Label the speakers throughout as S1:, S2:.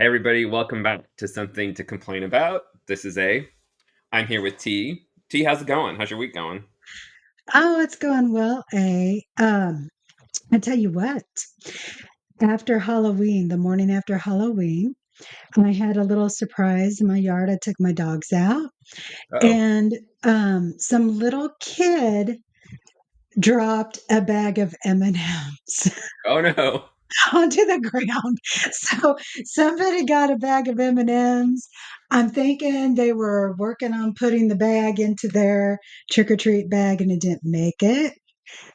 S1: Hey everybody, welcome back to Something to Complain About. This is A. I'm here with T. T, how's it going? How's your week going?
S2: Oh, it's going well, A. I tell you what, after Halloween, the morning after Halloween, I had a little surprise in my yard. I took my dogs out,
S1: Uh-oh.
S2: and some little kid dropped a bag of M&Ms
S1: Oh no.
S2: onto the ground. So somebody got a bag of M&Ms. I'm thinking they were working on putting the bag into their trick or treat bag, and it didn't make it.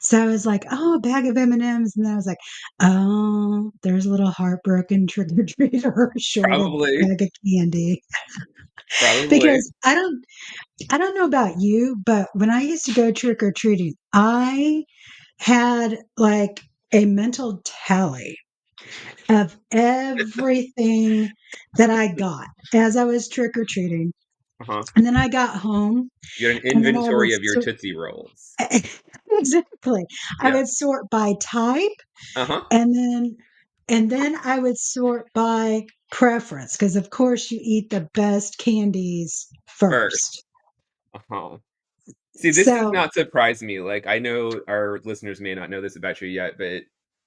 S2: So I was like, "Oh, a bag of M&Ms," and then I was like, "Oh, there's a little heartbroken trick or treater short a
S1: Probably.
S2: bag of candy."
S1: Probably.
S2: Because I don't know about you, but when I used to go trick or treating, I had like a mental tally of everything that I got as I was trick or treating,
S1: Uh-huh.
S2: and then I got home,
S1: You had an
S2: and then I would
S1: inventory of your Tootsie Rolls.
S2: exactly. I
S1: Yeah.
S2: would sort by type.
S1: Uh-huh.
S2: And then I would sort by preference because of course you eat the best candies
S1: First.
S2: first.
S1: Uh-huh. See, this does
S2: So
S1: not surprise me. Like, I know our listeners may not know this about you yet, but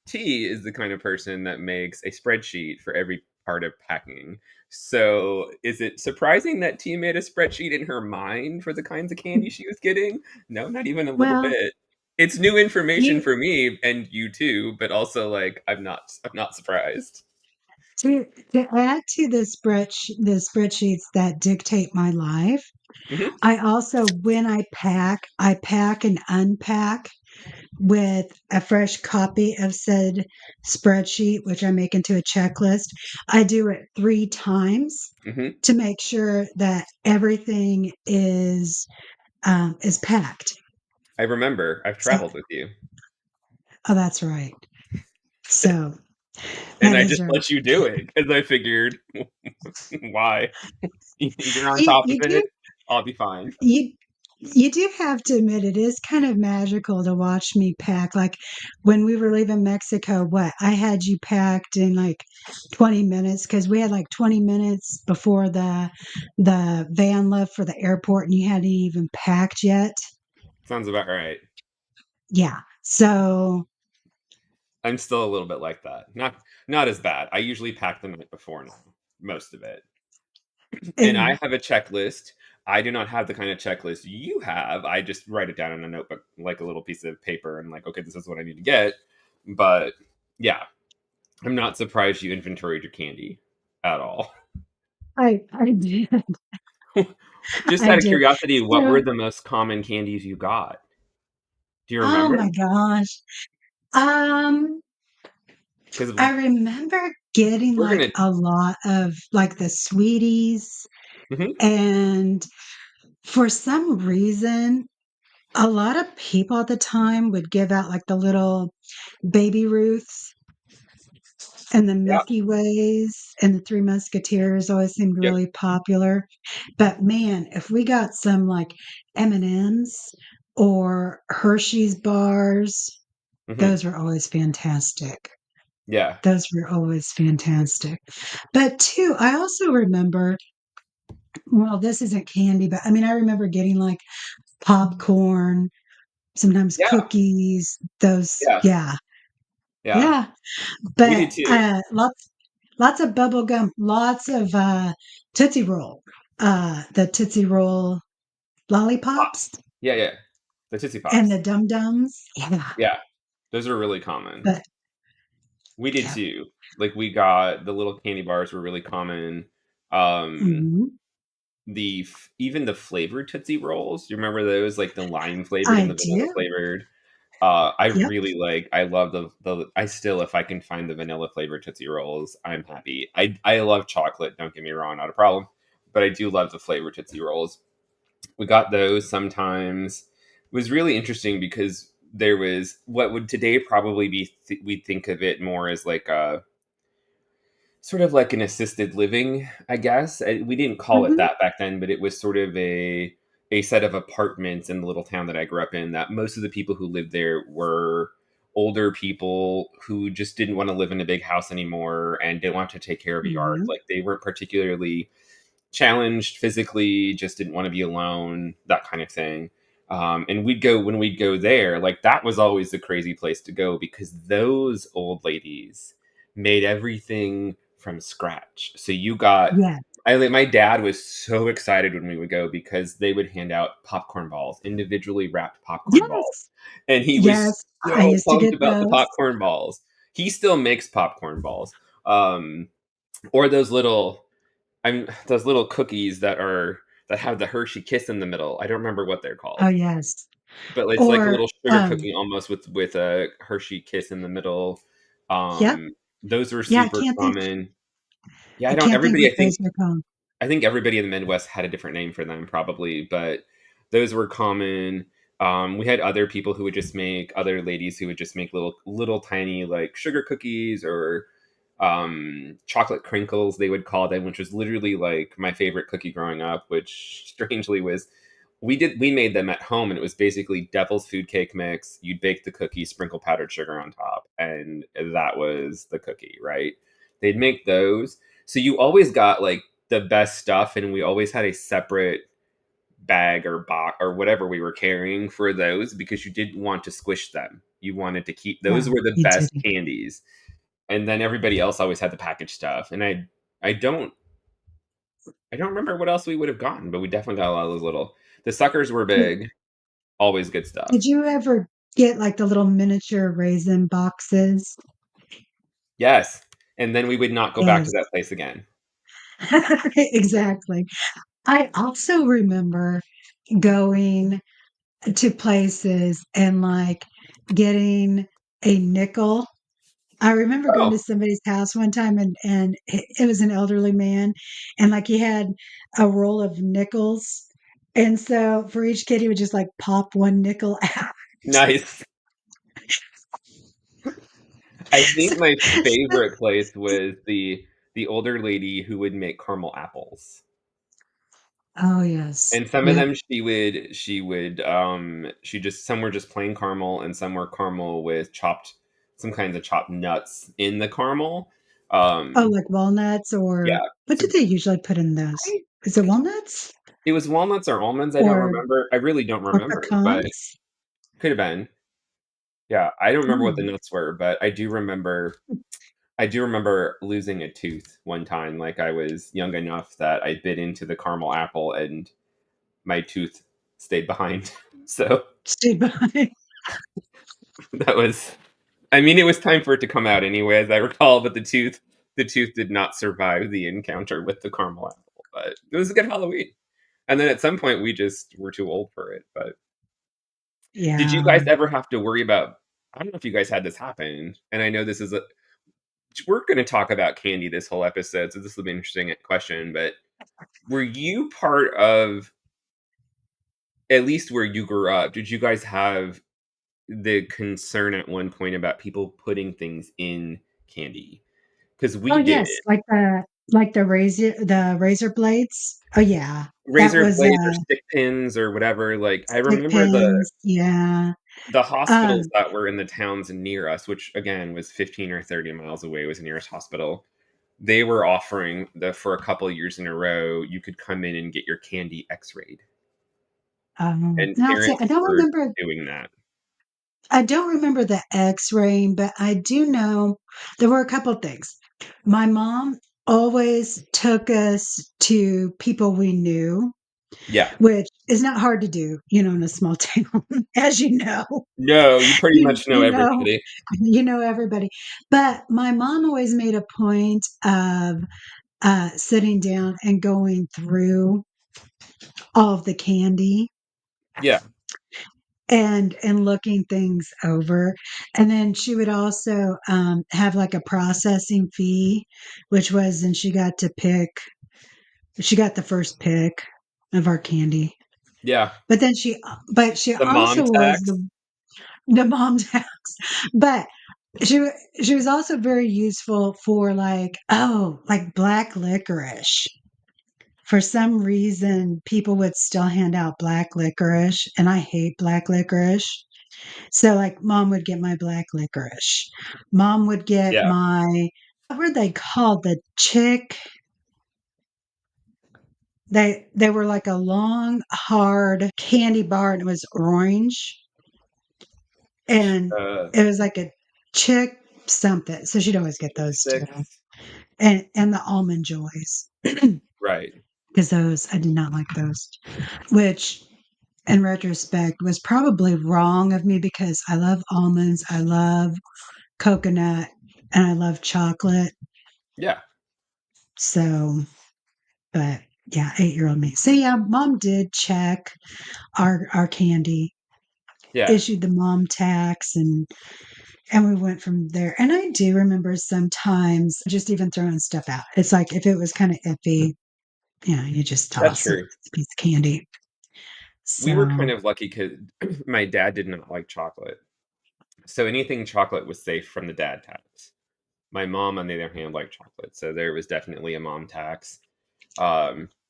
S1: T is the kind of person that makes a spreadsheet for every part of packing. So, is it surprising that T made a spreadsheet in her mind for the kinds of candy she was getting? No, not even a little
S2: well,
S1: bit. It's new information
S2: you
S1: for me and you too, but also like I'm not surprised.
S2: to add to the spreadsheets that dictate my life,
S1: Hmm.
S2: I also when I pack and unpack with a fresh copy of said spreadsheet, which I make into a checklist. I do it 3 times
S1: Hmm.
S2: to make sure that everything is packed.
S1: I remember I've
S2: So,
S1: traveled with you.
S2: oh, that's right. So
S1: And
S2: that
S1: I
S2: is
S1: just
S2: right.
S1: let you do it because I figured why? You're on
S2: You
S1: top of
S2: you do
S1: it. I'll be fine.
S2: you you do have to admit it is kind of magical to watch me pack. Like when we were leaving Mexico, what I had you packed in like 20 minutes because we had like 20 minutes before the van left for the airport, and you hadn't even packed yet.
S1: Sounds about right.
S2: Yeah. So
S1: I'm still a little bit like that. Not as bad. I usually pack the night before now, most of it. And I
S2: and
S1: have a checklist. I do not have the kind of checklist you have. I just write it down in a notebook, like a little piece of paper, and like, okay, this is what I need to get. But yeah, I'm not surprised you inventoried your candy at all.
S2: I did.
S1: Just
S2: I
S1: out of
S2: did.
S1: curiosity, what were
S2: So
S1: the most common candies you got? Do you
S2: oh
S1: remember?
S2: my gosh. Um
S1: Because
S2: I remember getting
S1: we're
S2: like
S1: gonna.
S2: a lot of like the sweeties,
S1: Mhm.
S2: and for some reason, a lot of people at the time would give out like the little baby Ruths and the
S1: Yeah.
S2: Milky Ways, and the Three Musketeers always seemed
S1: Yep.
S2: really popular. But man, if we got some like M&Ms or Hershey's bars,
S1: Hmm.
S2: those were always fantastic.
S1: Yeah.
S2: Those were always fantastic. But too, I also remember, well, this isn't candy, but I mean, I remember getting like popcorn, sometimes
S1: Yeah.
S2: cookies, those,
S1: Yeah.
S2: yeah,
S1: Yeah.
S2: yeah.
S1: We
S2: But
S1: did too.
S2: lots of bubble gum, lots of Tootsie Roll, the Tootsie Roll lollipops
S1: Pops. Yeah. Yeah. The Tootsie
S2: and
S1: Pops.
S2: the Dum Dums. Yeah,
S1: Yeah. Those are really common.
S2: but
S1: We did
S2: yeah.
S1: too. Like we got the little candy bars were really common. Um,
S2: Mhm.
S1: even the flavored Tootsie Rolls. You remember those? Like the lime flavored and
S2: I
S1: the vanilla
S2: do.
S1: flavored. I
S2: Yep.
S1: really like. I love the. I still, if I can find the vanilla flavored Tootsie Rolls, I'm happy. I love chocolate. Don't get me wrong, not a problem. But I do love the flavored Tootsie Rolls. We got those sometimes. It was really interesting because there was what would today probably be. We'd think of it more as like a sort of like an assisted living, I guess. We didn't call it
S2: Mhm.
S1: that back then, but it was sort of a set of apartments in the little town that I grew up in that most of the people who lived there were older people who just didn't want to live in a big house anymore and didn't want to take care of a yard.
S2: Mhm.
S1: Like they weren't particularly challenged physically, just didn't want to be alone, that kind of thing. And we'd go when we'd go there, like that was always the crazy place to go because those old ladies made everything from scratch. So you got,
S2: Yes.
S1: my dad was so excited when we would go because they would hand out popcorn balls, individually wrapped popcorn balls,
S2: Yes.
S1: and he was
S2: Yes. I
S1: so
S2: used to
S1: pumped
S2: get
S1: about the
S2: those.
S1: popcorn balls. He still makes popcorn balls, or those little cookies that have the Hershey Kiss in the middle. I don't remember what they're
S2: Oh,
S1: called,
S2: yes.
S1: but it's like a
S2: Or,
S1: little sugar cookie almost with a Hershey Kiss in the middle.
S2: yep.
S1: Those were
S2: Yeah,
S1: super common. Yeah,
S2: I can't think
S1: everybody,
S2: what those are called.
S1: I think everybody in the Midwest had a different name for them probably, but those were common. We had other people who would just make other ladies who would just make little tiny like sugar cookies or chocolate crinkles they would call them, which was literally like my favorite cookie growing up, which strangely was we made them at home and it was basically devil's food cake mix. You'd bake the cookie, sprinkle powdered sugar on top, and that was the cookie, right? They'd make those. So you always got like the best stuff, and we always had a separate bag or box or whatever we were carrying for those because you didn't want to squish them. You wanted to keep those
S2: No,
S1: were the
S2: you
S1: best
S2: didn't.
S1: candies. And then everybody else always had the packaged stuff. And I don't I don't remember what else we would have gotten, but we definitely got a lot of those little the suckers were big, always good
S2: Did
S1: stuff.
S2: you ever get, like, the little miniature raisin boxes?
S1: Yes. And then we would not go back to
S2: Yes.
S1: that place again.
S2: Exactly. I also remember going to places and, like, getting a nickel. I remember going to
S1: Oh,
S2: somebody's house one time and it was an elderly man, and, like, he had a roll of nickels, and so for each kid, he would just, like, pop 1 nickel out.
S1: nice. I
S2: So
S1: think my favorite place was the older lady who would make caramel apples.
S2: Oh, yes.
S1: And some of
S2: Yep.
S1: them she just some were just plain caramel and some were caramel with chopped some kinds of chopped nuts in the caramel.
S2: Oh,
S1: Um
S2: like walnuts
S1: yeah.
S2: or what
S1: So
S2: do they usually put in those?
S1: I,
S2: Is it
S1: I
S2: walnuts
S1: it was walnuts or almonds, I don't
S2: or
S1: remember. I really don't remember, but
S2: pecans?
S1: could have been. Yeah, I don't remember what the
S2: Mm.
S1: nuts were, but I do remember losing a tooth one time. Like I was young enough that I bit into the caramel apple and my tooth stayed behind. So
S2: Stayed behind.
S1: that was I mean, it was time for it to come out anyway, as I recall, but the tooth did not survive the encounter with the caramel apple. But it was a good Halloween. And then at some point we just were too old for it. But did you
S2: Yeah.
S1: guys ever have to worry about I don't know if you guys had this happen, and I know this is a we're gonna talk about candy this whole episode, so this will be an interesting question, but were you part of at least where you grew up, did you guys have the concern at one point about people putting things in candy? Because
S2: Oh,
S1: we did.
S2: yes, like the razor blades. Oh, yeah. That
S1: Razor
S2: was,
S1: blades or stick pins or whatever, like, I
S2: stick
S1: remember
S2: pins. Yeah.
S1: the hospitals
S2: Um,
S1: that were in the towns near us, which again was 15 or 30 miles away, was the nearest hospital. They were offering the for a couple of years in a row, you could come in and get your candy x-rayed, and
S2: now see,
S1: parents were doing that.
S2: I don't remember the X-raying, but I do know there were a couple things. My mom always took us to people we knew,
S1: Yeah.
S2: which is not hard to do, in a small town, as you know.
S1: No, you pretty
S2: You
S1: much know
S2: you know
S1: everybody.
S2: you know everybody. But my mom always made a point of, sitting down and going through all of the candy
S1: Yeah.
S2: and looking things over, and then she would also, have, like, a processing fee, which was and she got the first pick of our candy.
S1: Yeah.
S2: But then she
S1: The mom
S2: also was
S1: tax.
S2: the mom tax, but she was also very useful for, like, like black licorice. For some reason, people would still hand out black licorice, and I hate black licorice. So, like, mom would get my black licorice. Mom would get
S1: Yeah.
S2: my what were they called? The chick they were like a long, hard candy bar, and it was orange, and
S1: Uh,
S2: it was like a chick something. So she'd always get those too.
S1: stix.
S2: And the almond joys.
S1: Right.
S2: Because those I did not like those. Which in retrospect was probably wrong of me because I love almonds, I love coconut, and I love chocolate.
S1: Yeah.
S2: So, but yeah, 8-year-old me. So yeah, mom did check our candy,
S1: Yeah.
S2: issued the mom tax, and we went from there. And I do remember sometimes just even throwing stuff out. It's like if it was kind of iffy, you just
S1: That's
S2: toss it.
S1: true.
S2: It's a piece of candy.
S1: We were kind
S2: So,
S1: of lucky because my dad did not like chocolate. So anything chocolate was safe from the dad tax. My mom, on the other hand, liked chocolate. So there was definitely a mom tax.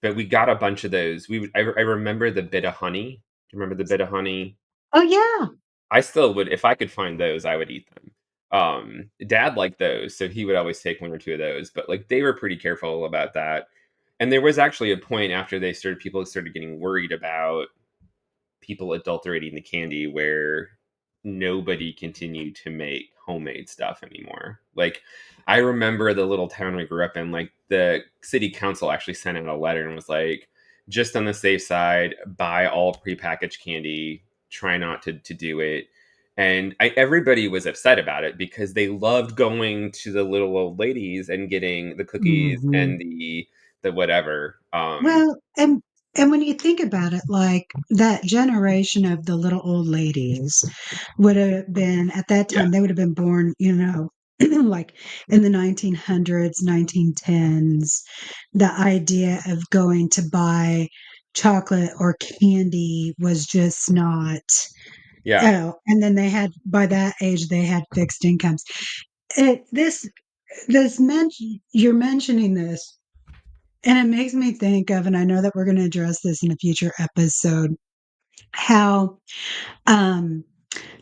S1: But we got a bunch of those. I remember the bit of honey. Do you remember the bit of honey?
S2: oh yeah.
S1: I still would, if I could find those, I would eat them. Dad liked those, so he would always take one or two of those. But like they were pretty careful about that. And there was actually a point after people started getting worried about people adulterating the candy where nobody continued to make homemade stuff anymore. Like I remember the little town I grew up in, like the city council actually sent out a letter and was like, just on the safe side, buy all prepackaged candy, try not to do it. And everybody was upset about it because they loved going to the little old ladies and getting the cookies
S2: Mhm.
S1: and the whatever.
S2: Well, and when you think about it, like that generation of the little old ladies would have been at that
S1: Yeah,
S2: time they would have been born, like in the 1900s, 1910s. The idea of going to buy chocolate or candy was just not,
S1: yeah,
S2: and then they had by that age they had fixed incomes. It this you're mentioning this and it makes me think of, and I know that we're going to address this in a future episode, how um,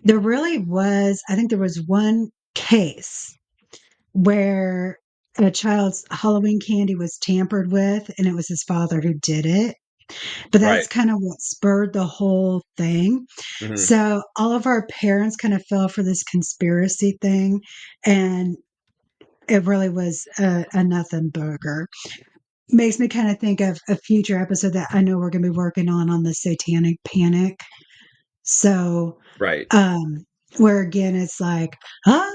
S2: there really was, I think there was one case where a child's Halloween candy was tampered with, and it was his father who did it. But
S1: right.
S2: that's kind of what spurred the whole thing.
S1: Hmm.
S2: So all of our parents kind of fell for this conspiracy thing, and it really was a nothing burger. Makes me kind of think of a future episode that I know we're going to be working on the satanic panic. So,
S1: Right.
S2: um, where again it's like, ah,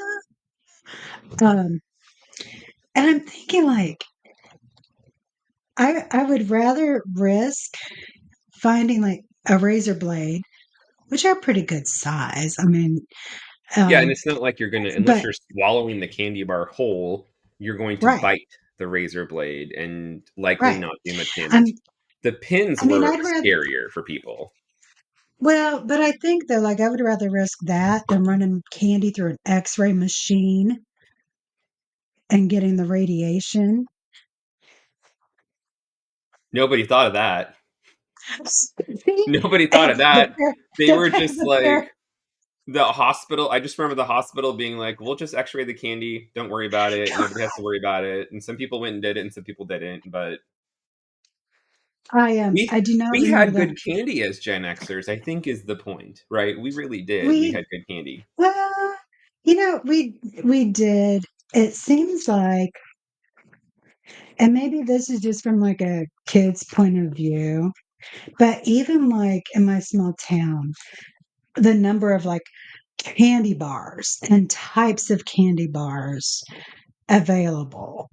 S2: um, and I'm thinking like, I would rather risk finding like a razor blade, which are pretty good size. I mean,
S1: Yeah, and
S2: um,
S1: it's not like you're gonna, unless
S2: but
S1: you're swallowing the candy bar whole, you're going to
S2: right,
S1: bite the razor blade and likely
S2: right.
S1: not do much
S2: I'm,
S1: damage. The pins
S2: I mean,
S1: were
S2: I'd rather.
S1: scarier for people.
S2: Well, but I think though, like, I would rather risk that than running candy through an X-ray machine and getting the radiation.
S1: Nobody thought of that.
S2: See?
S1: Nobody thought
S2: And
S1: of that. They were just
S2: the
S1: like
S2: fair
S1: the hospital. I just remember the hospital being like, "We'll just X-ray the candy. Don't worry about it. Nobody has to worry about it." And some people went and did it, and some people didn't. But we
S2: I do not
S1: we
S2: remember
S1: had
S2: that.
S1: good candy as Gen Xers. I think is the point, right? We really did. We
S2: We
S1: had good candy.
S2: well, we did. It seems like, and maybe this is just from like a kid's point of view, but even like in my small town, the number of like candy bars and types of candy bars available,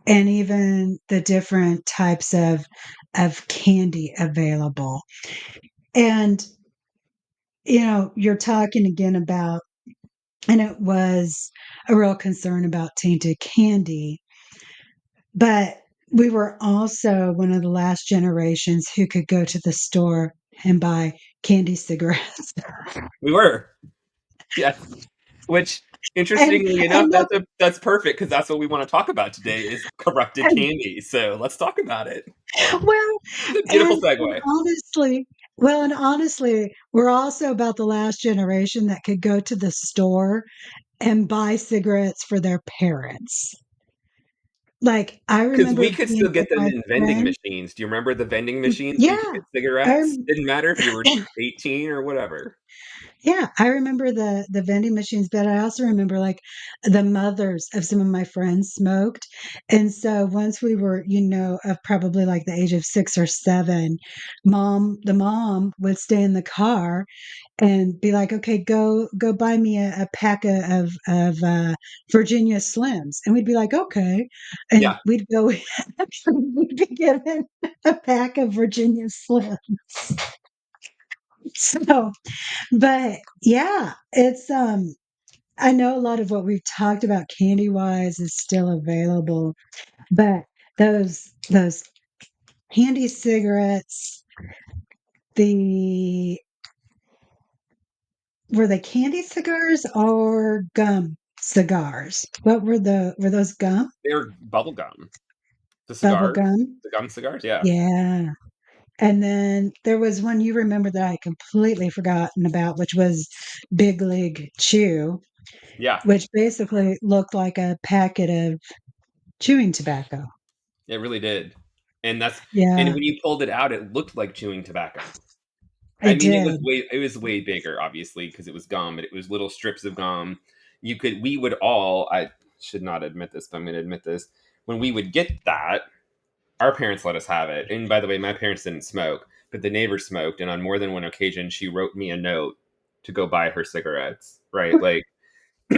S2: and even the different types of candy available. And you're talking again about, and it was a real concern about tainted candy, but we were also one of the last generations who could go to the store and buy candy cigarettes.
S1: We were. Yes. Which,
S2: and
S1: interestingly enough,
S2: and no,
S1: that's perfect because that's what we want to talk about today is corrupted
S2: and,
S1: candy. So let's talk about it.
S2: well,
S1: It's a beautiful
S2: and
S1: segue.
S2: honestly, Well, and honestly, we're also about the last generation that could go to the store and buy cigarettes for their parents. Like, I
S1: Because
S2: remember
S1: we could
S2: being
S1: still
S2: with
S1: get them
S2: my
S1: in vending
S2: friend.
S1: machines. Do you remember the vending machines where you could
S2: Yeah,
S1: get cigarettes?
S2: um,
S1: Didn't matter if you were 18 or whatever.
S2: yeah, I remember the vending machines, but I also remember, like, the mothers of some of my friends smoked, and so once we were, of probably, like, the age of 6 or 7, the mom would stay in the car and be like, "Okay, go buy me a pack of Virginia Slims," and we'd be like, "Okay," and
S1: Yeah,
S2: we'd go we'd be given a pack of Virginia Slims. So, but yeah, I know a lot of what we've talked about candy-wise is still available, but those candy cigarettes, the were they candy cigars or gum cigars? What were those gum?
S1: they were bubble gum. The
S2: Bubble
S1: cigars,
S2: gum?
S1: the gum cigars. Yeah,
S2: Yeah. And then there was one you remember that I had completely forgotten about, which was Big League Chew,
S1: yeah,
S2: which basically looked like a packet of chewing tobacco.
S1: it really did. And and
S2: Yeah,
S1: when you pulled it out, it looked like chewing tobacco. I
S2: it
S1: mean,
S2: did.
S1: it was way bigger, obviously, because it was gum, but it was little strips of gum. We would all, I should not admit this, but I'm going to admit this. When we would get that, our parents let us have it. And by the way, my parents didn't smoke, but the neighbor smoked. And on more than one occasion, she wrote me a note to go buy her cigarettes, right? Like,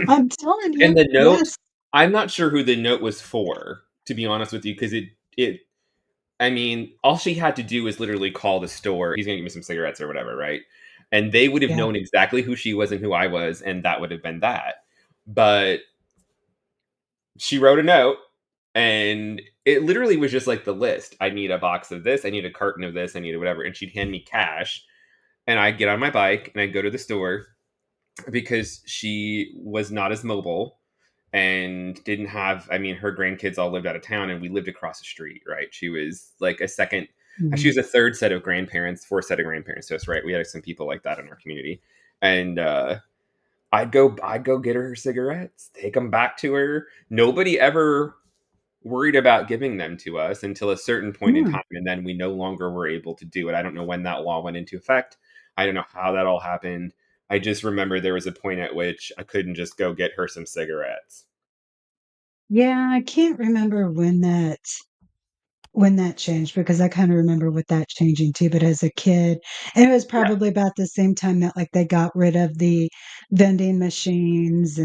S2: I'm telling
S1: and
S2: you,
S1: the note,
S2: yes.
S1: I'm not sure who the note was for, to be honest with you, because I mean, all she had to do was literally call the store. He's going to give me some cigarettes or whatever, right? And they would have
S2: Yeah.
S1: known exactly who she was and who I was, and that would have been that. But she wrote a note, and it literally was just like the list. I need a box of this. I need a carton of this. I need whatever. And she'd hand me cash, and I'd get on my bike and I'd go to the store because she was not as mobile and didn't have, I mean, her grandkids all lived out of town and we lived across the street, right? She was like she
S2: Mhm.
S1: was a third set of grandparents, fourth set of grandparents to us, right? We had some people like that in our community. And I'd go get her cigarettes, take them back to her. Nobody ever worried about giving them to us until a certain point in
S2: Yeah.
S1: time, and then we no longer were able to do it. I don't know when that law went into effect. I don't know how that all happened. I just remember there was a point at which I couldn't just go get her some cigarettes.
S2: Yeah, I can't remember when that changed because I kinda remember with that changing too, but as a kid and it was
S1: Yeah,
S2: probably about the same time that, like, they got rid of the vending machines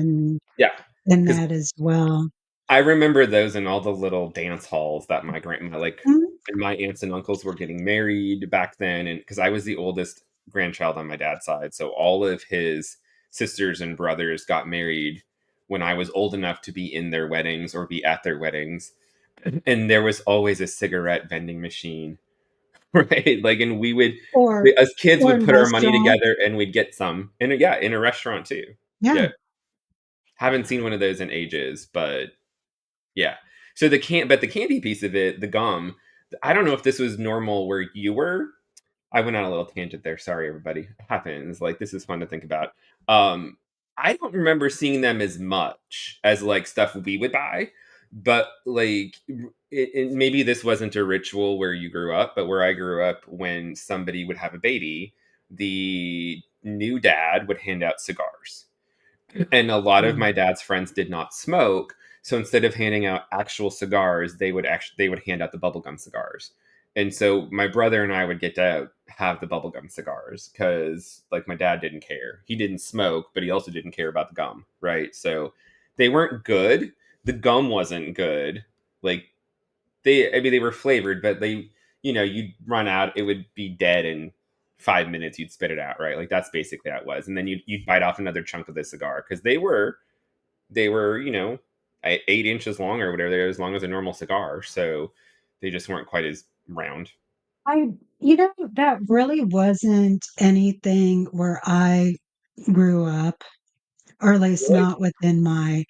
S1: yeah.
S2: and
S1: Because
S2: that as well.
S1: I remember those in all the little dance halls that my grandma, like,
S2: Mhm.
S1: and my aunts and uncles were getting married back then, and because I was the oldest grandchild on my dad's side, so all of his sisters and brothers got married when I was old enough to be in their weddings or be at their weddings, and there was always a cigarette vending machine, right? Like, and
S2: Or
S1: as kids,
S2: or
S1: would
S2: in
S1: put our money
S2: restaurants.
S1: together and we'd get some, and yeah, in a restaurant too.
S2: Yeah.
S1: Yeah, haven't seen one of those in ages, but yeah. So but the candy piece of it, the gum, I don't know if this was normal where you were. I went on a little tangent there. Sorry, everybody. It happens. Like, this is fun to think about. Um, I don't remember seeing them as much as like stuff we would buy, but like maybe this wasn't a ritual where you grew up, but where I grew up, when somebody would have a baby, the new dad would hand out cigars, and a lot of
S2: Mm.
S1: my dad's friends did not smoke, so instead of handing out actual cigars, they would hand out the bubblegum cigars. And so my brother and I would get to have the bubblegum cigars because, like, my dad didn't care. He didn't smoke, but he also didn't care about the gum, right? So they weren't good. The gum wasn't good. Like, I mean, they were flavored, but you'd run out, it would be dead in 5 minutes, you'd spit it out, right? Like, that's basically how it was. And then you'd bite off another chunk of the cigar because they were 8 inches long or whatever. They're as long as a normal cigar, so they just weren't quite as round.
S2: I that really wasn't anything where I grew up, or at least
S1: Really?
S2: not within my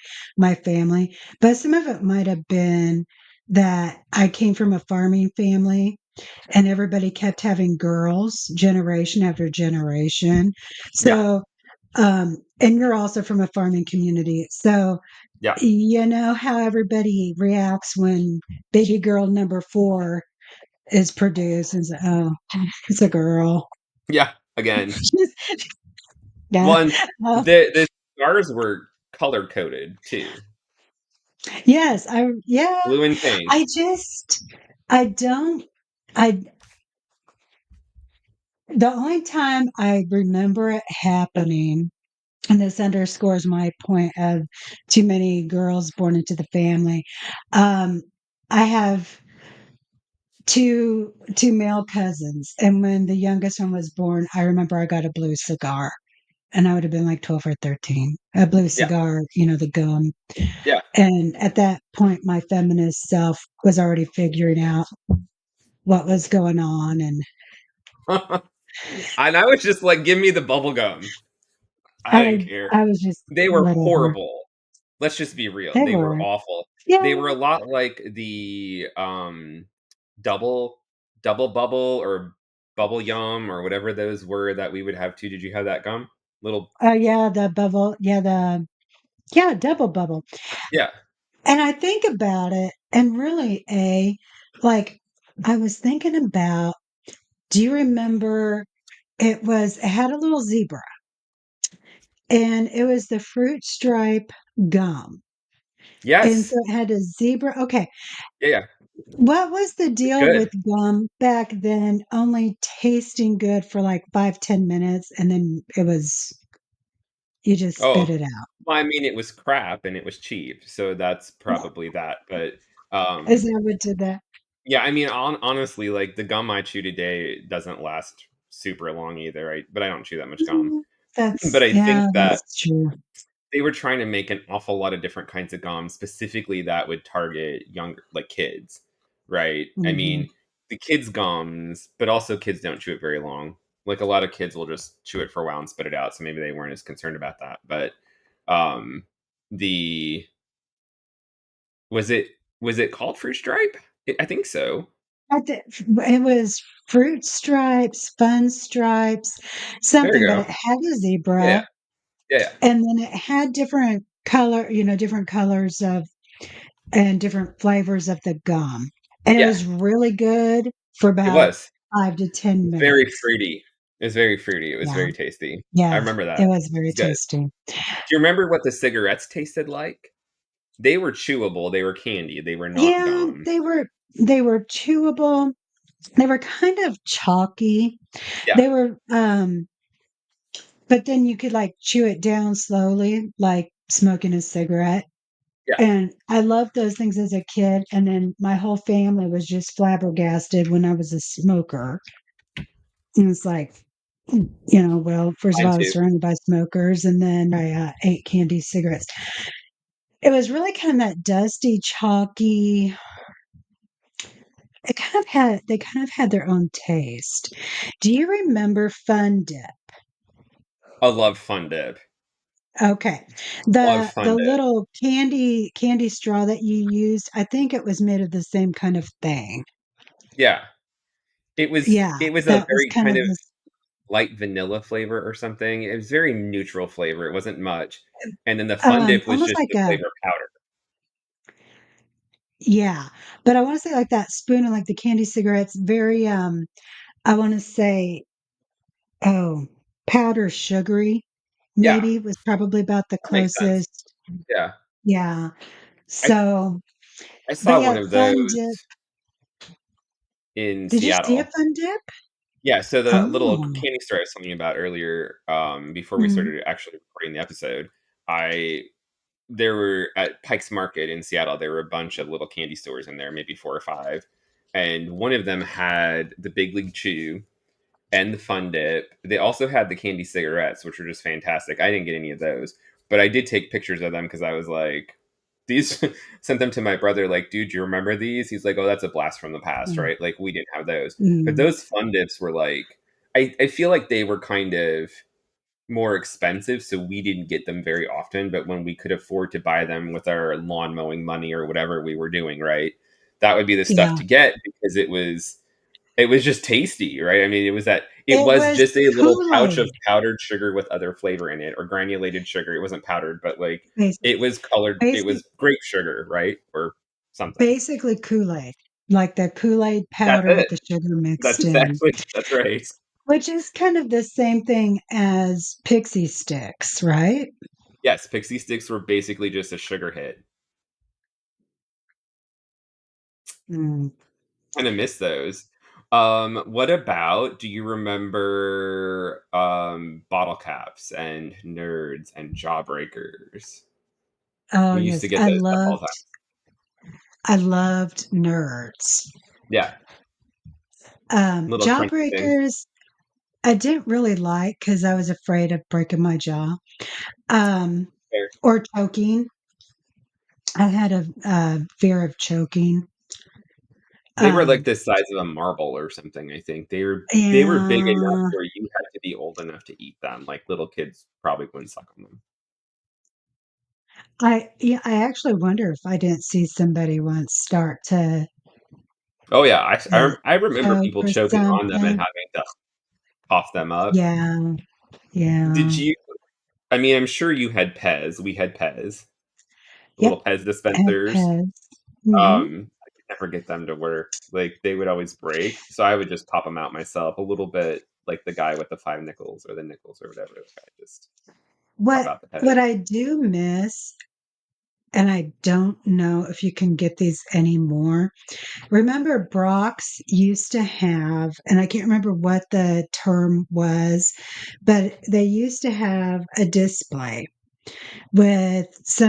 S2: family, but some of it might have been that I came from a farming family, and everybody kept having girls generation after generation.
S1: Yeah.
S2: So, and you're also from a farming community. So,
S1: Yeah.
S2: you know how everybody reacts when baby girl number 4 is produced and say, oh, it's a girl.
S1: Yeah. Again.
S2: Yeah.
S1: One,
S2: Uh,
S1: the scars were color coded too.
S2: yes, yeah,
S1: Blue and pink.
S2: I just, I don't, I, the only time I remember it happening, and this underscores my point of too many girls born into the family. Um, I have two male cousins, and when the youngest one was born, I remember I got a blue cigar, and I would have been like 12 or 13. A blue
S1: Yeah.
S2: cigar, the gum.
S1: Yeah.
S2: And at that point, my feminist self was already figuring out what was going on, and
S1: And I was just like, give me the bubble gum. I didn't
S2: I
S1: care.
S2: I was just
S1: They were
S2: whatever.
S1: horrible. Let's just be real.
S2: They
S1: They were
S2: were.
S1: awful. They
S2: Yeah.
S1: were a lot like the double double bubble or bubble yum or whatever those were that we would have too. Did you have that gum? Little
S2: Oh yeah, the bubble. Yeah, double bubble.
S1: yeah.
S2: And I think about it, and really, like, I was thinking about, do you remember it had a little zebra, and it was the fruit stripe gum. And so
S1: Yes.
S2: it had a zebra. Okay.
S1: Yeah, yeah.
S2: What was the
S1: It's
S2: deal with
S1: good.
S2: gum back then only tasting good for like 5, 10 minutes, and then you just spit
S1: Oh,
S2: it out?
S1: well, I mean, it was crap and it was cheap, so that's probably that. But
S2: Is
S1: um,
S2: that what did that?
S1: yeah, I mean, honestly, like the gum I chew today doesn't last super long either. Right? But I don't chew that much gum.
S2: Mm,
S1: But I think
S2: yeah,
S1: that
S2: that's true.
S1: they were trying to make an awful lot of different kinds of gum, specifically that would target younger, like kids, right? I
S2: Mhm.
S1: mean, the kids' gums, but also kids don't chew it very long. Like a lot of kids will just chew it for a while and spit it out, so maybe they weren't as concerned about that. But um, the was it was it called fruit stripe? I think so.
S2: It was fruit stripes, fun stripes,
S1: There you
S2: something, but
S1: go.
S2: it had a
S1: Yeah,
S2: zebra,
S1: yeah, yeah,
S2: and then it had different colors of and different flavors of the gum. And it
S1: yeah.
S2: was really good for
S1: It
S2: about
S1: was
S2: 5 to 10
S1: very
S2: minutes.
S1: fruity. It was very fruity. It was
S2: Yeah.
S1: very tasty. I
S2: Yeah.
S1: remember that.
S2: It was
S1: It
S2: very
S1: was good.
S2: tasty.
S1: Do you remember what the cigarettes tasted like? They were chewable, they were candy, they were not
S2: Yeah,
S1: gum.
S2: they were chewable. They were kind of chalky.
S1: Yeah,
S2: They were but then you could like chew it down slowly, like smoking a cigarette.
S1: yeah.
S2: And I loved those things as a kid. And then my whole family was just flabbergasted when I was a smoker. And it's like, well, first of
S1: Mine
S2: all, I was
S1: too.
S2: surrounded by smokers, and then I ate candy cigarettes. It was really kind of that dusty, chalky. They kind of had their own taste. Do you remember Fun Dip?
S1: I love Fun Dip.
S2: Okay.
S1: Love
S2: The
S1: Fun Dip.
S2: little candy straw that you used, I think it was made of the same kind of thing.
S1: Yeah.
S2: Yeah,
S1: it was a
S2: that was
S1: very
S2: kind
S1: kind
S2: of
S1: of
S2: this
S1: light vanilla flavor or something. It was very neutral flavor, it wasn't much. And then the Fun Dip was
S2: almost
S1: just
S2: like
S1: the
S2: a,
S1: flavor powder.
S2: yeah, but I want to say like that spoon and like the candy cigarettes, very I want to say, oh, powder sugary
S1: Yeah,
S2: maybe was probably about the
S1: that makes sense.
S2: closest.
S1: Yeah.
S2: Yeah.
S1: I
S2: So,
S1: I
S2: but
S1: saw
S2: yeah,
S1: one of
S2: Fun
S1: those
S2: Dip.
S1: in
S2: Did you see a
S1: Seattle.
S2: Fun Dip?
S1: Yeah, so the little
S2: Oh.
S1: candy store I was telling you about earlier, before we
S2: Mhm.
S1: started actually recording the episode, I there were at Pike's Market in Seattle, there were a bunch of little candy stores in there, maybe 4 or 5, and one of them had the Big League Chew and the Fun Dip. They also had the candy cigarettes, which were just fantastic. I didn't get any of those, but I did take pictures of them because I was like, these sent them to my brother. Like, dude, do you remember these? He's like, oh, that's a blast from the past,
S2: Mm.
S1: right? Like, we didn't have those, but
S2: Mm.
S1: those Fun Dips were like, I feel like they were kind of more expensive, so we didn't get them very often. But when we could afford to buy them with our lawn mowing money or whatever we were doing, right, that would be the stuff
S2: Yeah.
S1: to get because it was. It was just tasty, right? I mean, it
S2: It
S1: was
S2: was
S1: just a little pouch of
S2: Kool-Aid,
S1: powdered sugar with other flavor in it, or granulated sugar. It wasn't powdered, but like
S2: basic,
S1: it was colored. It
S2: basic,
S1: was grape sugar, right, or something.
S2: basically Kool-Aid, like the Kool-Aid
S1: That's
S2: powder with
S1: it.
S2: the sugar
S1: That's
S2: mixed in,
S1: exactly. That's right.
S2: which is kind of the same thing as pixie sticks, right?
S1: Yes, pixie sticks were basically just a sugar hit.
S2: Mm.
S1: Kind of miss those. What about? Do you remember bottle caps and nerds and jawbreakers?
S2: Oh
S1: We used to
S2: yes,
S1: get those stuff all the time.
S2: I loved nerds.
S1: Yeah, little crunchy things.
S2: Jawbreakers, I didn't really like because I was afraid of breaking my jaw, um,
S1: There.
S2: or choking. I had a fear of choking.
S1: They were like
S2: Um,
S1: the size of a marble or something. I think they were big enough
S2: yeah,
S1: where you had to be old enough to eat them. Like little kids probably wouldn't suck on them.
S2: I actually wonder if I didn't see somebody once start
S1: Oh yeah,
S2: to
S1: I remember
S2: choke
S1: people
S2: or
S1: choking on them and
S2: something.
S1: having to cough them up.
S2: Yeah,
S1: Did
S2: yeah.
S1: you? I mean, I'm sure you had Pez. We had Pez, little
S2: Yep,
S1: Pez
S2: and
S1: dispensers.
S2: Pez. Mhm.
S1: I could never get them to work. Like they would always break, so I would just pop them out myself a little bit, like the guy with the 5 nickels or the nickels or whatever. I just pop
S2: What
S1: out the Pez.
S2: what I do miss, and I don't know if you can get these anymore. Remember Brock's used to have, and I can't remember what the term was, but they used to have a display with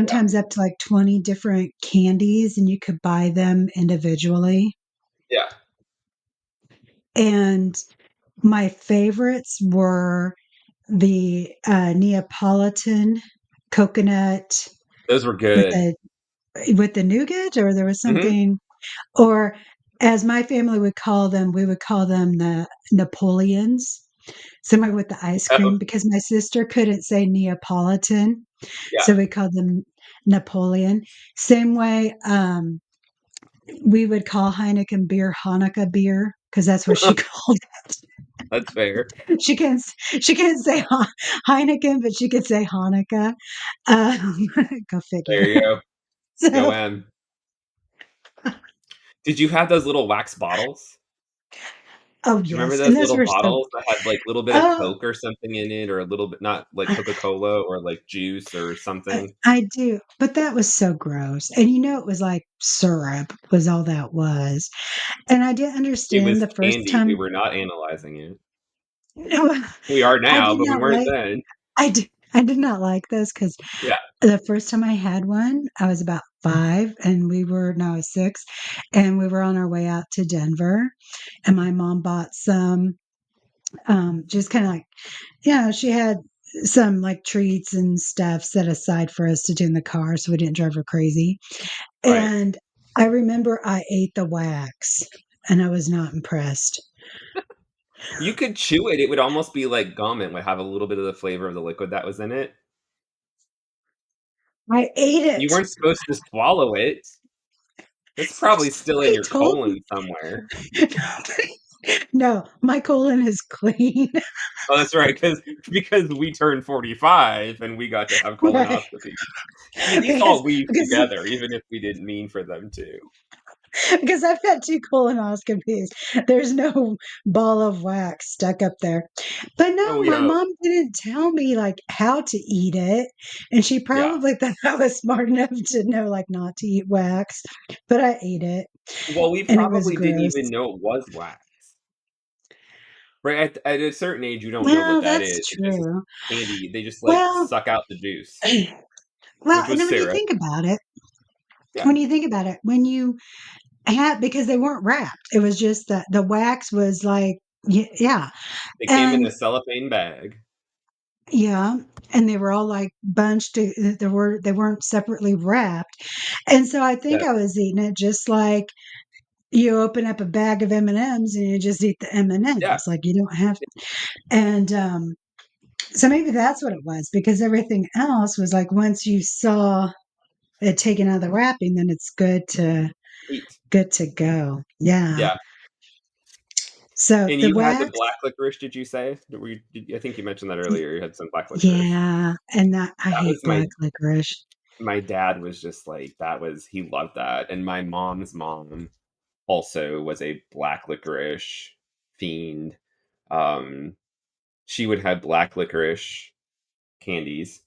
S1: Yeah,
S2: sometimes up to like 20 different candies, and you could buy them individually.
S1: yeah,
S2: And my favorites were the Neapolitan coconut
S1: those were
S2: with
S1: good.
S2: the nougat, or there was
S1: Hmm.
S2: something, or as my family would call them, we would call them the Napoleons. Somebody with the ice
S1: Oh,
S2: cream, because my sister couldn't say Neapolitan,
S1: yeah.
S2: so we called them Napoleon. Same way, we would call Heineken beer Hanukkah beer because that's what she called
S1: That's fair.
S2: it. She can't say Heineken, but she could say Hanukkah. Um, go
S1: There
S2: figure.
S1: you go. Go
S2: So,
S1: M. Did you have those little wax bottles?
S2: oh
S1: Do you remember
S2: yes, and
S1: those
S2: those
S1: little
S2: were so.
S1: bottles that had like a little bit of
S2: Oh,
S1: Coke or something in it, or a little bit not like Coca-Cola or like juice or something?
S2: I do, but that was so gross. And it was like syrup was all that was. And I didn't
S1: It
S2: understand
S1: was
S2: the first
S1: candy. We
S2: time.
S1: were not analyzing it.
S2: No,
S1: We are
S2: I
S1: now,
S2: did
S1: but we
S2: not
S1: weren't
S2: like.
S1: then.
S2: I did not like this because
S1: Yeah,
S2: the first time I had one, I was about 5, and no, I was 6, and we were on our way out to Denver, and my mom bought some, just kind of like, she had some like treats and stuff set aside for us to do in the car so we didn't drive her crazy.
S1: right.
S2: And I remember I ate the wax and I was not impressed.
S1: You could chew it. It would almost be like gum. It would have a little bit of the flavor of the liquid that was in it.
S2: I ate
S1: You
S2: it.
S1: weren't supposed to swallow it. It's probably still in
S2: They
S1: your
S2: told me.
S1: colon somewhere.
S2: No, my colon is clean.
S1: Oh, that's right, because we turned 45 and we got to have
S2: Right.
S1: colonoscopies. See, these
S2: because
S1: all weave
S2: because
S1: together, even if we didn't mean for them to.
S2: because I've had 2 colonoscopies. There's no ball of wax stuck up there. But
S1: Oh,
S2: no,
S1: we
S2: my
S1: hope.
S2: mom didn't tell me like how to eat it. And she
S1: Yeah.
S2: probably thought I was smart enough to know like not to eat wax. But I ate it
S1: Well, we
S2: and it was
S1: probably didn't
S2: gross.
S1: even know it was wax. Right? At a certain age, you don't know what
S2: Well,
S1: that
S2: that's
S1: is. It's just
S2: true.
S1: candy. They just like
S2: Well,
S1: suck out the juice,
S2: well,
S1: which
S2: and
S1: was
S2: then
S1: syrup. Yeah.
S2: when you think about it, when you had, because they weren't wrapped, it was just that the wax was like, yeah.
S1: They came in
S2: And
S1: a cellophane bag.
S2: yeah, and they were all like bunched. They weren't separately wrapped, and so I think
S1: Yeah.
S2: I was eating it just like you open up a bag of M&Ms and you just eat the
S1: Yeah.
S2: M&Ms. Like you don't have, and so maybe that's what it was because everything else was like once you saw it taken out of the wrapping, then it's good to
S1: Eat.
S2: go. Yeah.
S1: Yeah.
S2: So
S1: And
S2: the
S1: you had the
S2: wax,
S1: black licorice, did you say? I think you mentioned that earlier. You had some black licorice.
S2: yeah, and that I
S1: That
S2: hate
S1: was
S2: black licorice.
S1: my dad was just like that was he loved that, and my mom's mom also was a black licorice fiend. Um, she would have black licorice candies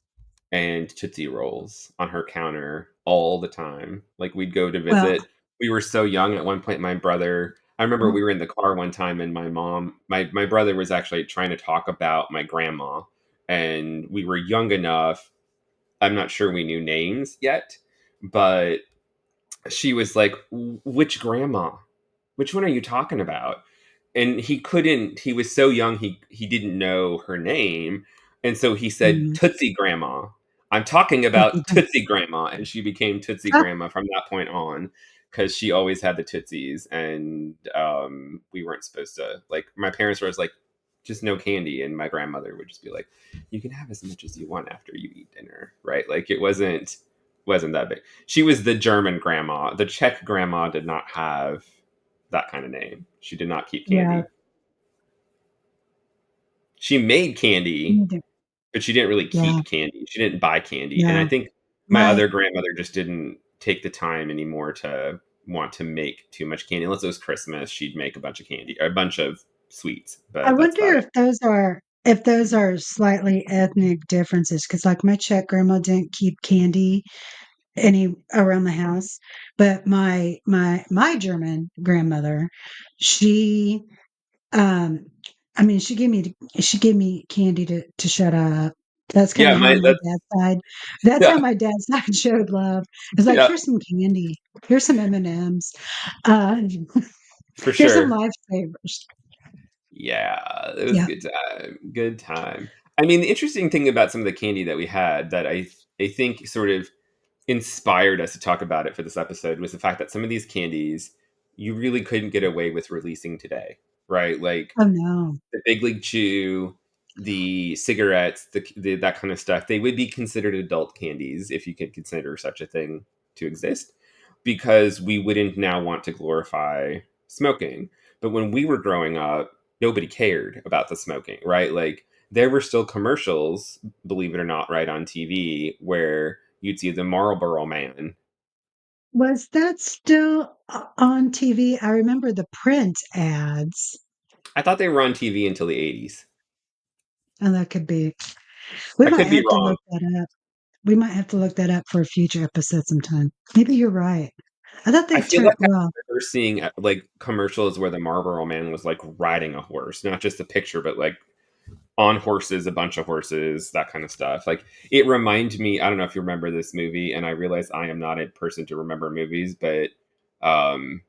S1: and Tootsie Rolls on her counter all the time. Like we'd go to
S2: Well,
S1: visit. We were so young at one point. My brother, I remember we were in the car one time, and my brother was actually trying to talk about my grandma, and we were young enough. I'm not sure we knew names yet, but she was like, "Which grandma? Which one are you talking about?" And he couldn't. He was so young. He didn't know her name, and so he said,
S2: mm,
S1: "Tootsie Grandma." I'm talking about Tootsie Grandma, and she became Tootsie
S2: ah,
S1: Grandma from that point on because she always had the tootsies, and we weren't supposed to like. My parents were always like, "Just no candy," and my grandmother would just be like, "You can have as much as you want after you eat dinner," right? Like it wasn't that big. She was the German grandma. The Czech grandma did not have that kind of name. She did not keep
S2: yeah,
S1: candy. She made candy,
S2: neither.
S1: but she didn't really
S2: Yeah,
S1: keep candy. She didn't buy candy. And I
S2: yeah.
S1: think my
S2: My
S1: other grandmother just didn't take the time anymore to want to make too much candy. Unless it was Christmas, she'd make a bunch of candy, a bunch of sweets,
S2: I
S1: but that's
S2: wonder
S1: about it.
S2: if those are slightly ethnic differences because like my Czech grandma didn't keep candy any around the house, but my German grandmother, she um I mean she gave me candy to shut up. That's kind
S1: Yeah,
S2: of how
S1: my
S2: my
S1: that's
S2: dad's side that's
S1: yeah,
S2: how my dad's side showed love. It's like
S1: yeah,
S2: here's some candy, here's some M&Ms, uh,
S1: for
S2: here's some
S1: sure.
S2: lifesavers.
S1: Yeah, it was a
S2: Yeah.
S1: good time. Good time. I mean, the interesting thing about some of the candy that we had that I think sort of inspired us to talk about it for this episode was the fact that some of these candies you really couldn't get away with releasing today, right? Like
S2: Oh no.
S1: the Big League Chew, the cigarettes, that kind of stuff. They would be considered adult candies if you could consider such a thing to exist, because we wouldn't now want to glorify smoking. But when we were growing up, nobody cared about the smoking, right? Like there were still commercials, believe it or not, right on TV where you'd see the Marlboro Man.
S2: Was that still on TV? I remember the print ads.
S1: I thought they were on TV until the 80s.
S2: And that could be. We
S1: I
S2: might
S1: could be
S2: have to
S1: wrong.
S2: look that up. We might have to look that up for a future episode sometime. Maybe you're right. I thought
S1: I
S2: they
S1: feel
S2: turned
S1: like I
S2: well,
S1: remember seeing like commercials where the Marlboro Man was like riding a horse, not just a picture, but like on horses, a bunch of horses, that kind of stuff. Like it reminded me. I don't know if you remember this movie, and I realize I am not a person to remember movies, but um,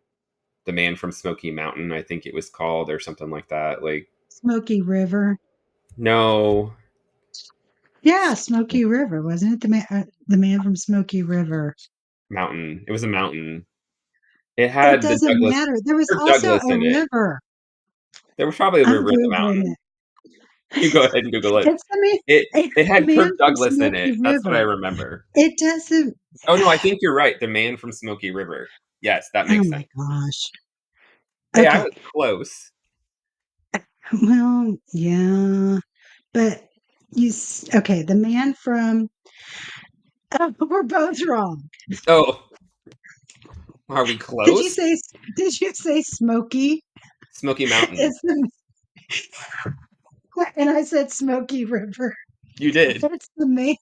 S1: the Man from Smoky Mountain, I think it was called, or something like that. Like
S2: Smoky River.
S1: no
S2: Yeah, Smoky River, wasn't it? The man from Smoky River.
S1: mountain. It was a mountain. It
S2: It
S1: had the
S2: doesn't
S1: Douglas
S2: matter. There was
S1: Kirk
S2: also
S1: Douglas
S2: a
S1: in it.
S2: river.
S1: There was probably a
S2: I'm
S1: river in the
S2: Googling
S1: mountain.
S2: it.
S1: You go ahead and Google it.
S2: It's the man,
S1: It
S2: it's
S1: it
S2: the
S1: had
S2: man
S1: Kirk
S2: from
S1: Douglas in it.
S2: Smoky
S1: That's what I
S2: River.
S1: remember.
S2: It doesn't.
S1: Oh no, I think you're right. The Man from Smoky River. Yes, that
S2: Oh
S1: makes
S2: my
S1: sense.
S2: gosh.
S1: Hey, I
S2: Okay.
S1: was close.
S2: Well, yeah, but okay, the man from we're both wrong.
S1: Oh, are we
S2: Did you
S1: close?
S2: say did you say Smoky?
S1: Smoky Mountain.
S2: It's the and I said Smoky River.
S1: You did.
S2: It's the man.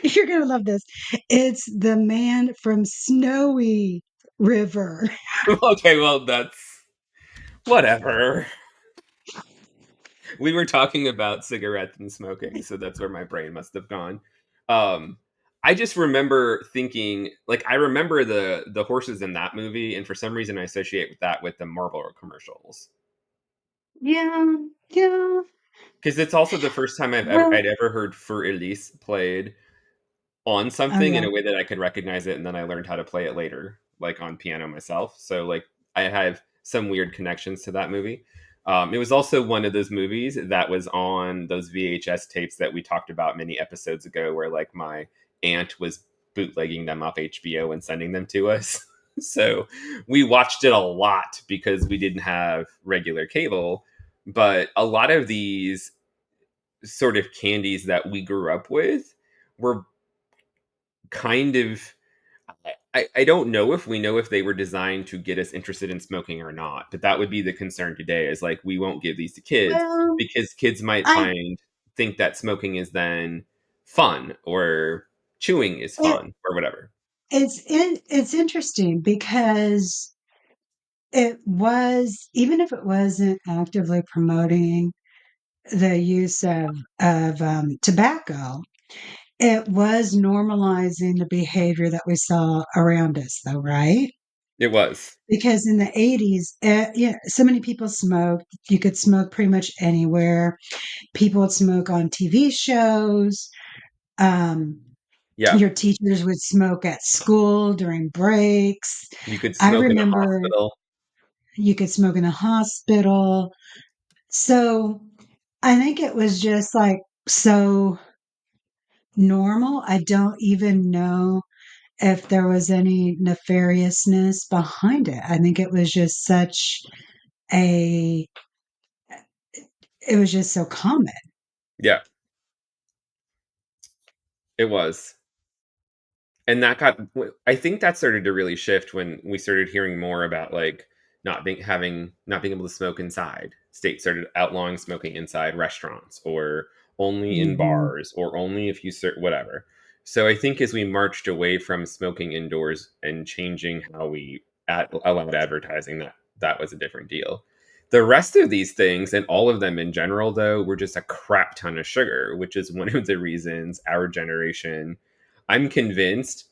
S2: You're gonna love this. It's the man from Snowy River.
S1: Okay, well that's whatever. We were talking about cigarettes and smoking, so that's where my brain must have gone. Um, I just remember thinking, like, I remember the horses in that movie, and for some reason, I associate with that with the Marlboro commercials
S2: Yeah, yeah.
S1: because it's also the first time
S2: Well,
S1: I'd ever heard "For Elise" played on
S2: oh
S1: something in
S2: yeah.
S1: a way that I could recognize it, and then I learned how to play it later, like on piano myself. So like I have some weird connections to that movie. It was also one of those movies that was on those VHS tapes that we talked about many episodes ago, where like my aunt was bootlegging them off HBO and sending them to us. So we watched it a lot because we didn't have regular cable. But a lot of these sort of candies that we grew up with were kind of, I don't know if we know if they were designed to get us interested in smoking or not, but that would be the concern today is like we won't give these to kids
S2: Well,
S1: because kids might
S2: I
S1: think that smoking is then fun or chewing is
S2: it,
S1: fun or whatever.
S2: it's interesting because it was, even if it wasn't actively promoting the use of tobacco, it was normalizing the behavior that we saw around us, though, right?
S1: It was.
S2: Because in the 80s, so many people smoked. You could smoke pretty much anywhere. People would smoke on TV shows. Um,
S1: Yeah.
S2: your teachers would smoke at school during breaks.
S1: You could
S2: I
S1: smoke in a
S2: remember
S1: hospital.
S2: you could smoke in a hospital. So I think it was just like so normal. I don't even know if there was any nefariousness behind it. I think it was just such a, it was just so common.
S1: Yeah, it was. And that got, I think that started to really shift when we started hearing more about like not being able to smoke inside. States started outlawing smoking inside restaurants or only in
S2: Mhm,
S1: bars or only if you whatever. So I think as we marched away from smoking indoors and changing how we allowed advertising, that was a different deal. The rest of these things and all of them in general though were just a crap ton of sugar, which is one of the reasons our generation, I'm convinced,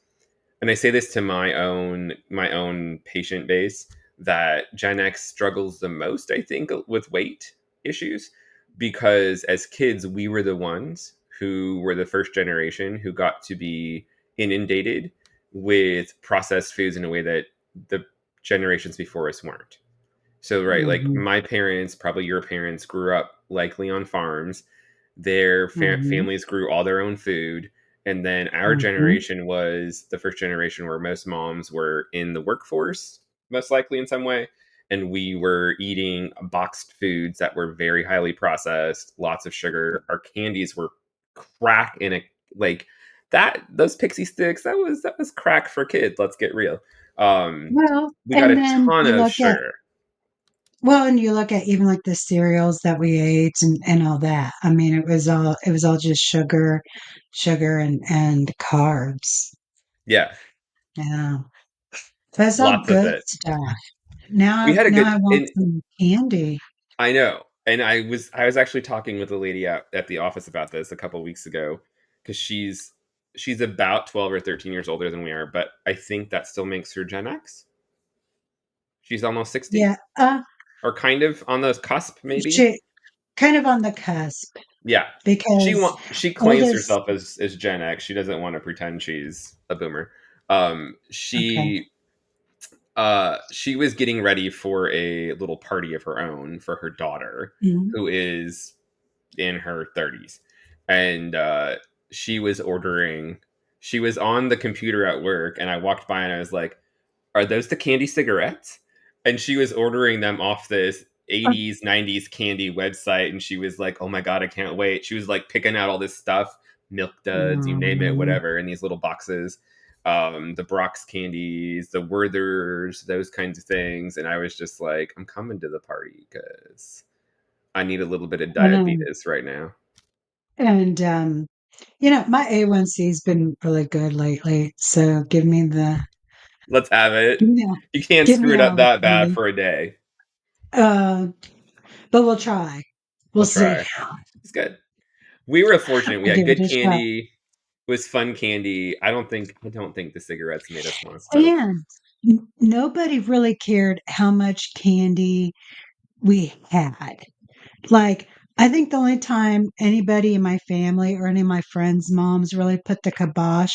S1: and I say this to my own patient base, that Gen X struggles the most, I think, with weight issues because as kids we were the ones who were the first generation who got to be inundated with processed foods in a way that the generations before us weren't. So, right, like
S2: mhm,
S1: my parents, probably your parents, grew up likely on farms. Their
S2: mhm,
S1: families grew all their own food. And then our
S2: mhm.
S1: generation was the first generation where most moms were in the workforce, most likely in some way. And we were eating boxed foods that were very highly processed, lots of sugar. Our candies were crack in a, like that, those pixie sticks, that was crack for kids. Let's get real. Um,
S2: Well,
S1: we got
S2: and
S1: a
S2: then
S1: ton
S2: you
S1: of
S2: look at,
S1: sugar.
S2: well, and you look at even like the cereals that we ate and all that. I mean, it was all just sugar, sugar and carbs.
S1: Yeah,
S2: Yeah. That's all
S1: lots of
S2: good
S1: it.
S2: stuff.
S1: We had a
S2: Now
S1: good,
S2: I want
S1: and
S2: some candy.
S1: I know, and I was actually talking with a lady at the office about this a couple weeks ago because she's about 12 or 13 years older than we are, but I think that still makes her Gen X. She's almost 60
S2: Yeah.
S1: or kind of on the cusp, maybe.
S2: She kind of on the cusp
S1: Yeah,
S2: because
S1: she claims
S2: oldest,
S1: herself as Gen X. She doesn't want to pretend she's a boomer.
S2: okay.
S1: She was getting ready for a little party of her own for her daughter,
S2: Mhm.
S1: who is in her 30s, and she was ordering. She was on the computer at work, and I walked by and I was like, "Are those the candy cigarettes?" And she was ordering them off this 80s 90s candy website, and she was like, "Oh my god, I can't wait." She was like picking out all this stuff, Milk Duds, you name it,
S2: Mm.
S1: whatever, in these little boxes, the Brock's candies, the Werthers, those kinds of things. And I was just like, I'm coming to the party because I need a little bit of
S2: I know.
S1: diabetes right now.
S2: And my A1C's been really good lately. So
S1: Let's have it.
S2: give me all,
S1: You can't
S2: give
S1: screw
S2: me
S1: it up
S2: all the
S1: that bad
S2: candy.
S1: for a day.
S2: Uh, but we'll try. We'll
S1: We'll
S2: see.
S1: try. It's good. We were fortunate. We
S2: I'll
S1: had
S2: give it
S1: good
S2: a shot.
S1: candy. It was fun candy. I don't think the cigarettes made us want to smoke.
S2: And nobody really cared how much candy we had. Like, I think the only time anybody in my family or any of my friends' moms really put the kibosh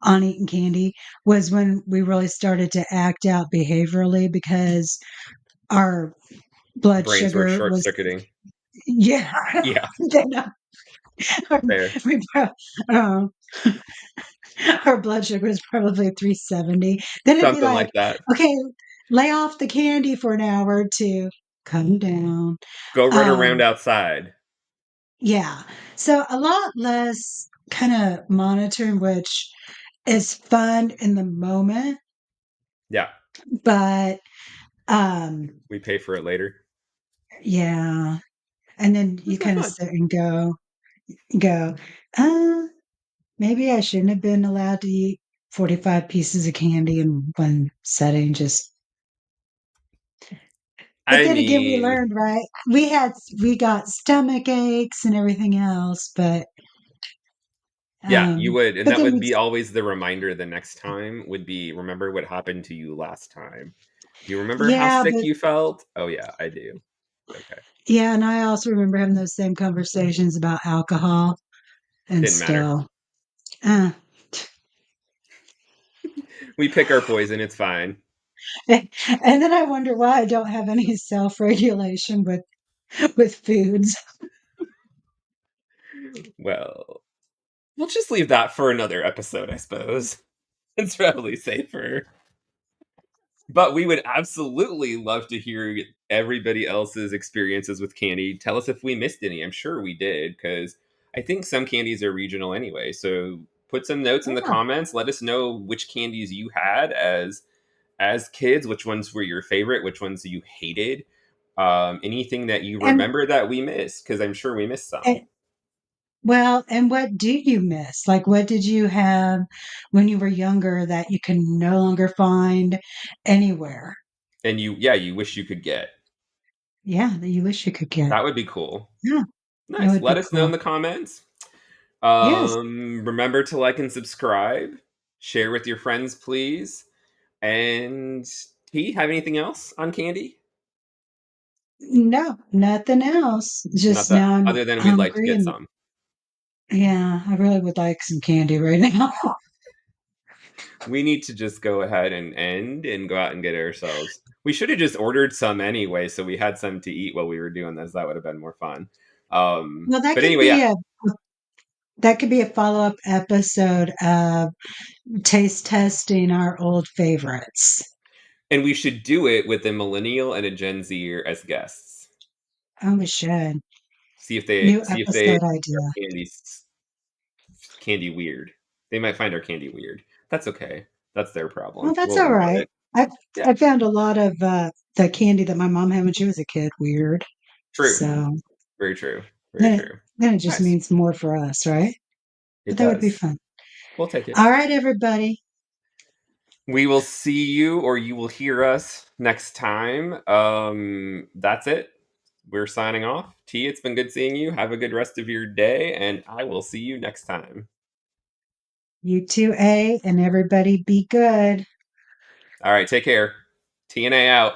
S2: on eating candy was when we really started to act out behaviorally because our blood
S1: Brains were
S2: sugar
S1: short
S2: was,
S1: circuiting.
S2: yeah,
S1: Yeah.
S2: you know. Our,
S1: Fair.
S2: we um, our blood sugar is probably 370. Then it'd be
S1: Something
S2: like,
S1: like that.
S2: okay, lay off the candy for an hour or two, come down.
S1: Go run around
S2: Um,
S1: outside.
S2: yeah. So a lot less kind of monitoring, which is fun in the moment,
S1: Yeah,
S2: but um,
S1: we pay for it later.
S2: yeah. And then you
S1: That's not
S2: kind of
S1: fun.
S2: sit and go, uh, maybe I shouldn't have been allowed to eat 45 pieces of candy in one setting. Just, but
S1: I
S2: then again, we
S1: mean,
S2: learned, right? We got stomach aches and everything else,
S1: yeah, you would, and
S2: but
S1: that
S2: then
S1: would
S2: we,
S1: be always the reminder the next time would be remember what happened to you last time. Do you remember how
S2: yeah,
S1: sick
S2: but
S1: you felt? Oh yeah, I do. Okay.
S2: yeah, and I also remember having those same conversations about alcohol and
S1: Didn't matter.
S2: still, uh,
S1: We pick our poison, it's fine.
S2: and then I wonder why I don't have any self-regulation with foods.
S1: Well, we'll just leave that for another episode, I suppose. It's probably safer. But we would absolutely love to hear everybody else's experiences with candy. Tell us if we missed any. I'm sure we did, because I think some candies are regional anyway. So put some notes in the
S2: Yeah.
S1: comments. Let us know which candies you had as kids, which ones were your favorite, which ones you hated. Anything that you
S2: And,
S1: remember that we missed, because I'm sure we missed some.
S2: and well, and what do you miss? Like, what did you have when you were younger that you can no longer find anywhere?
S1: And yeah, you wish you could get.
S2: Yeah, that you wish you could get.
S1: That would be cool.
S2: Yeah, that
S1: Nice.
S2: would be
S1: Let us know in
S2: cool.
S1: the comments.
S2: Yes.
S1: Remember to like and subscribe. Share with your friends, please. And T, have anything else on candy?
S2: No, nothing else.
S1: Not
S2: Just
S1: that
S2: now I'm
S1: other than we'd like to
S2: hungry
S1: get
S2: and
S1: some.
S2: yeah, I really would like some candy right now.
S1: We need to just go ahead and end and go out and get ourselves. We should have just ordered some anyway, so we had some to eat while we were doing this. That would have been more fun.
S2: Well,
S1: But anyway, yeah.
S2: that could be a follow-up episode of taste testing our old favorites.
S1: And we should do it with a millennial and a Gen Zer as guests.
S2: Oh, we should.
S1: See if they
S2: New
S1: see if they
S2: episode idea.
S1: candy candy weird. They might find our candy weird. That's okay. That's their
S2: Well,
S1: problem.
S2: that's
S1: We'll
S2: all
S1: enjoy
S2: right.
S1: it.
S2: I
S1: Yeah,
S2: I found a lot of the candy that my mom had when she was a kid weird.
S1: true.
S2: So
S1: Very true. Very
S2: then it,
S1: true.
S2: then it just
S1: Nice.
S2: means more for us, right?
S1: It
S2: But that would be
S1: does.
S2: fun.
S1: We'll take it.
S2: All right, everybody.
S1: We will see you or you will hear us next time. That's it. We're signing off. T, it's been good seeing you. Have a good rest of your day, and I will see you next time.
S2: You too, A, and everybody be good.
S1: All right, take care. TNA out.